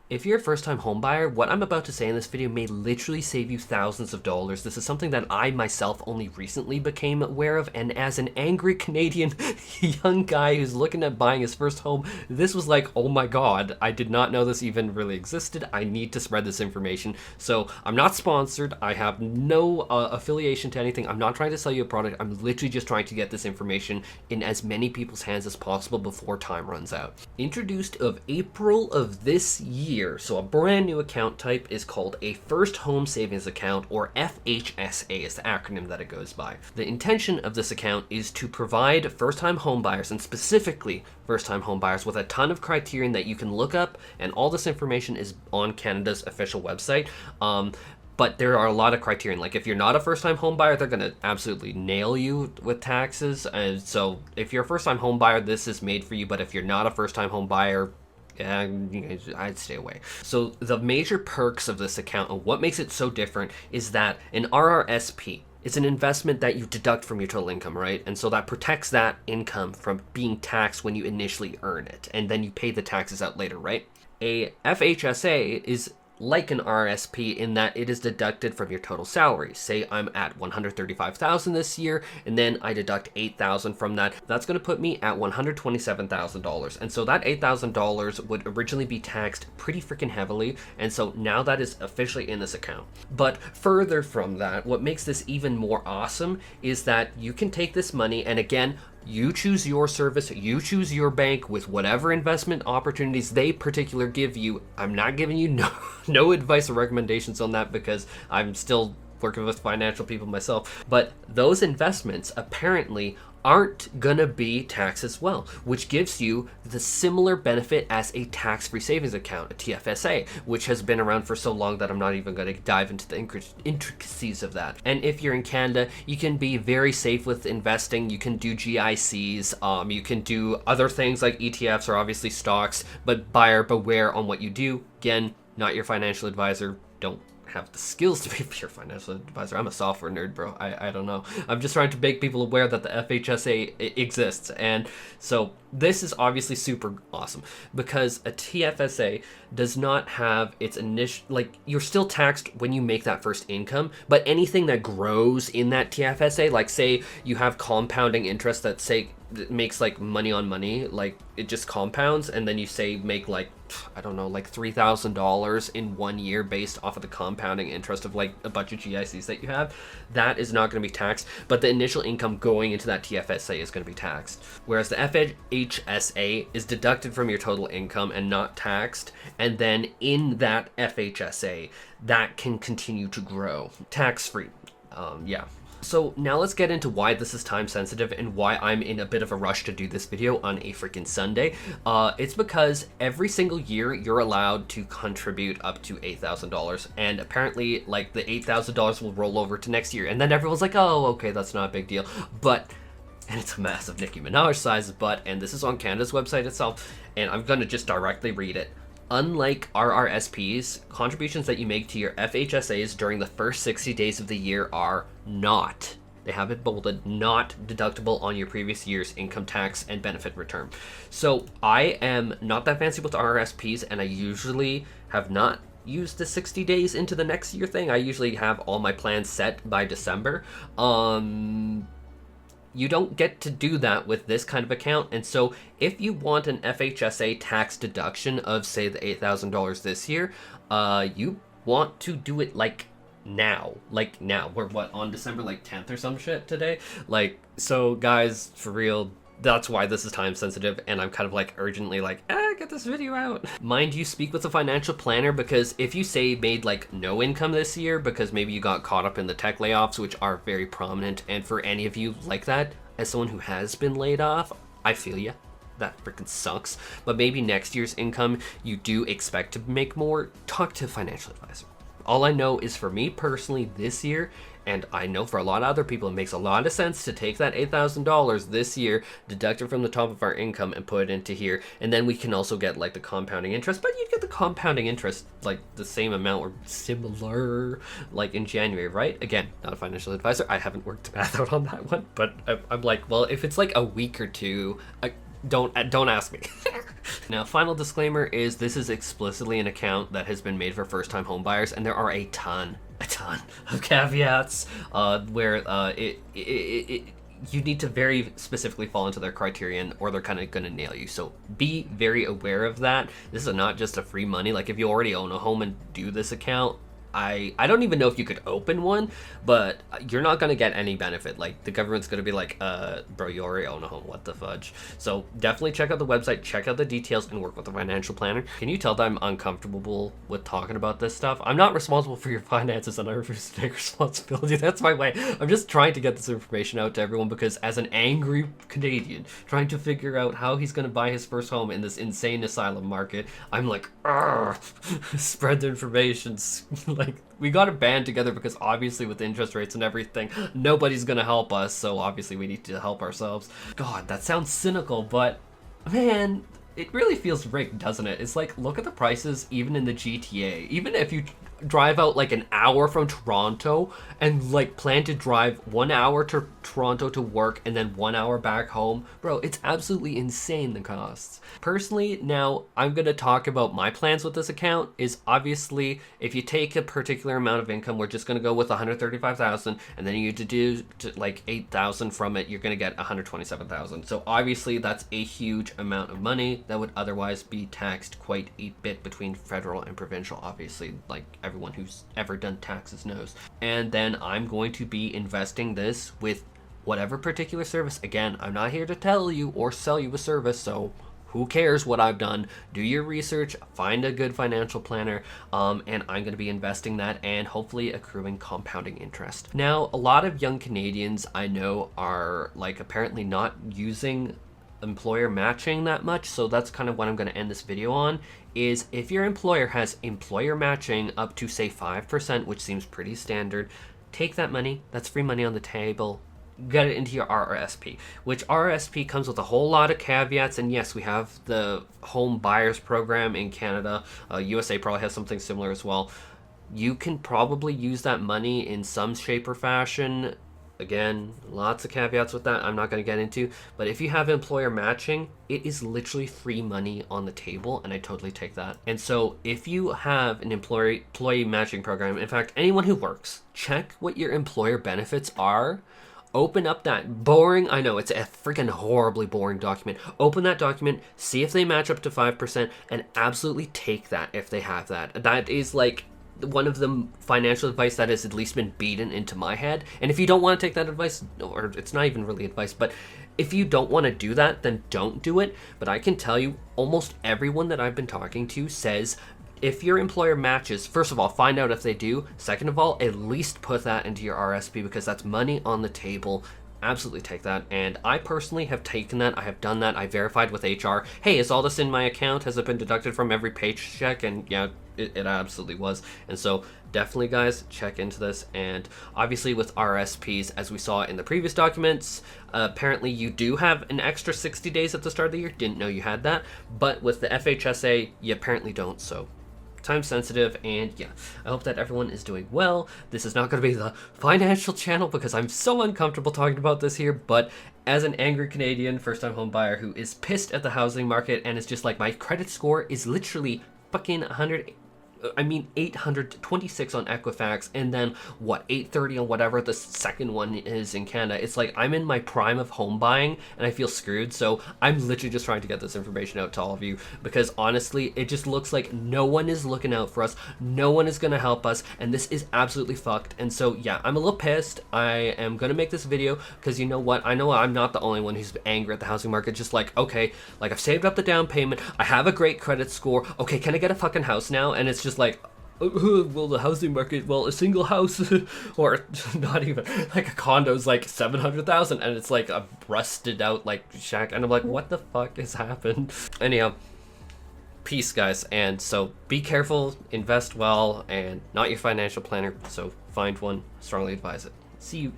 If you're a first-time homebuyer, what I'm about to say in this video may literally save you thousands of dollars. This is something that I myself only recently became aware of, and as an angry Canadian young guy who's looking at buying his first home, this was like, oh my god, I did not know this even really existed. I need to spread this information. So I'm not sponsored. I have no affiliation to anything. I'm not trying to sell you a product. I'm literally just trying to get this information in as many people's hands as possible before time runs out. Introduced of April of this year, so a brand new account type is called a First Home Savings Account, or FHSA is the acronym that it goes by. The intention of this account is to provide first-time homebuyers, and specifically first-time homebuyers, with a ton of criterion that you can look up, and all this information is on Canada's official website. But there are a lot of criterion. Like if you're not a first-time home buyer, they're gonna absolutely nail you with taxes. And so if you're a first-time home buyer, this is made for you. But if you're not a first-time home buyer, I'd stay away. So the major perks of this account and what makes it so different is that an RRSP, it's an investment that you deduct from your total income, right? And so that protects that income from being taxed when you initially earn it, and then you pay the taxes out later, right? A FHSA is like an RSP in that it is deducted from your total salary. Say I'm at $135,000 this year, and then I deduct $8,000 from that. That's going to put me at $127,000. And so that $8,000 would originally be taxed pretty freaking heavily. And so now that is officially in this account. But further from that, what makes this even more awesome is that you can take this money, and again, you choose your service, you choose your bank with whatever investment opportunities they particular give you. I'm not giving you no advice or recommendations on that because I'm still working with financial people myself. But those investments apparently aren't gonna be taxed as well, which gives you the similar benefit as a tax-free savings account, a TFSA, which has been around for so long that I'm not even gonna dive into the intricacies of that. And if you're in Canada, you can be very safe with investing. You can do GICs, you can do other things like ETFs or obviously stocks, but buyer beware on what you do. Again, not your financial advisor. Don't have the skills to be your financial advisor. I'm a software nerd, bro. I don't know. I'm just trying to make people aware that the FHSA exists. And so this is obviously super awesome because a TFSA does not have its initial, like, you're still taxed when you make that first income, but anything that grows in that TFSA, like say you have compounding interest that say makes like money on money, like it just compounds, and then you say make like, I don't know, like $3,000 in 1 year based off of the compounding interest of like a bunch of GICs that you have, that is not going to be taxed, but the initial income going into that TFSA is going to be taxed. Whereas the FHSA is deducted from your total income and not taxed, and then in that FHSA, that can continue to grow tax-free. Yeah. So now let's get into why this is time sensitive and why I'm in a bit of a rush to do this video on a freaking Sunday. It's because every single year you're allowed to contribute up to $8,000, and apparently like the $8,000 will roll over to next year, and then everyone's like, oh, okay, that's not a big deal. But, and it's a massive Nicki Minaj sized butt, and this is on Canada's website itself, and I'm gonna just directly read it. Unlike RRSPs, contributions that you make to your FHSAs during the first 60 days of the year are not, they have it bolded, not deductible on your previous year's income tax and benefit return. So I am not that fancy with RRSPs, and I usually have not used the 60 days into the next year thing. I usually have all my plans set by December. You don't get to do that with this kind of account. And so if you want an FHSA tax deduction of, say, the $8,000 this year, you want to do it like now. We're what, on December like 10th or some shit today? Like, so guys, for real, that's why this is time sensitive, and I'm kind of like urgently like, get this video out. Mind you, speak with a financial planner, because if you say made like no income this year because maybe you got caught up in the tech layoffs, which are very prominent, and for any of you like that, as someone who has been laid off, I feel ya. That freaking sucks. But maybe next year's income you do expect to make more, talk to a financial advisor. All I know is for me personally this year, and I know for a lot of other people, it makes a lot of sense to take that $8,000 this year, deduct it from the top of our income, and put it into here. And then we can also get like the compounding interest, but you'd get the compounding interest like the same amount or similar like in January, right? Again, not a financial advisor. I haven't worked math out on that one, but I'm like, well, if it's like a week or two, Don't ask me. Now, final disclaimer is this is explicitly an account that has been made for first-time homebuyers, and there are a ton of caveats where you need to very specifically fall into their criterion, or they're kind of going to nail you. So be very aware of that. This is not just a free money. Like, if you already own a home and do this account, I don't even know if you could open one, but you're not going to get any benefit. Like, the government's going to be like, bro, you already own a home, what the fudge? So definitely check out the website, check out the details, and work with a financial planner. Can you tell that I'm uncomfortable with talking about this stuff? I'm not responsible for your finances, and I refuse to take responsibility. That's my way. I'm just trying to get this information out to everyone, because as an angry Canadian trying to figure out how he's going to buy his first home in this insane asylum market, I'm like, spread the information. Like, we got to band together, because obviously with interest rates and everything, nobody's gonna help us, so obviously we need to help ourselves. God, that sounds cynical, but man, it really feels rigged, doesn't it? It's like, look at the prices even in the GTA. Even if you drive out like an hour from Toronto and like plan to drive 1 hour to Toronto to work and then 1 hour back home, bro, it's absolutely insane, the costs. Personally, now I'm gonna talk about my plans with this account. Is obviously, if you take a particular amount of income, we're just gonna go with 135,000, and then you deduct like 8,000 from it, you're gonna get 127,000. So obviously that's a huge amount of money that would otherwise be taxed quite a bit between federal and provincial, obviously, like everyone who's ever done taxes knows. And then I'm going to be investing this with whatever particular service. Again, I'm not here to tell you or sell you a service, so who cares what I've done? Do your research, find a good financial planner, and I'm going to be investing that and hopefully accruing compounding interest. Now, a lot of young Canadians I know are like apparently not using employer matching that much, so that's kind of what I'm going to end this video on. Is if your employer has employer matching up to say 5%, which seems pretty standard, take that money. That's free money on the table. Get it into your RRSP, which RRSP comes with a whole lot of caveats. And yes, we have the home buyers program in Canada. USA probably has something similar as well. You can probably use that money in some shape or fashion. Again, lots of caveats with that I'm not going to get into, but if you have employer matching, it is literally free money on the table, and I totally take that. And so if you have an employee matching program, in fact, anyone who works, check what your employer benefits are. Open up that boring, I know it's a freaking horribly boring document. Open that document, see if they match up to 5%, and absolutely take that if they have that. That is like one of the financial advice that has at least been beaten into my head. And if you don't want to take that advice, or it's not even really advice, but if you don't want to do that, then don't do it. But I can tell you, almost everyone that I've been talking to says, if your employer matches, first of all, find out if they do. Second of all, at least put that into your RSP, because that's money on the table. Absolutely take that. And I personally have taken that. I have done that. I verified with HR. Hey, is all this in my account? Has it been deducted from every paycheck? And yeah, it absolutely was. And so definitely, guys, check into this. And obviously with RSPs, as we saw in the previous documents, apparently you do have an extra 60 days at the start of the year. Didn't know you had that. But with the FHSA, you apparently don't. So time sensitive. And yeah, I hope that everyone is doing well. This is not going to be the financial channel, because I'm so uncomfortable talking about this here, but as an angry Canadian first-time home buyer who is pissed at the housing market and is just like, my credit score is literally fucking 826 on Equifax, and then what, 830 on whatever the second one is in Canada. It's like I'm in my prime of home buying and I feel screwed. So I'm literally just trying to get this information out to all of you, because honestly, it just looks like no one is looking out for us. No one is going to help us, and this is absolutely fucked. And so yeah, I'm a little pissed. I am going to make this video because, you know what, I know I'm not the only one who's angry at the housing market. Just like, okay, like I've saved up the down payment, I have a great credit score, okay, can I get a fucking house now? And it's just like, well, the housing market, well, a single house or not even, like a condo's like 700,000, and it's like a rusted out like shack, and I'm like, what the fuck has happened? Anyhow, peace, guys. And so be careful, invest well, and not your financial planner, so find one. Strongly advise it. See you.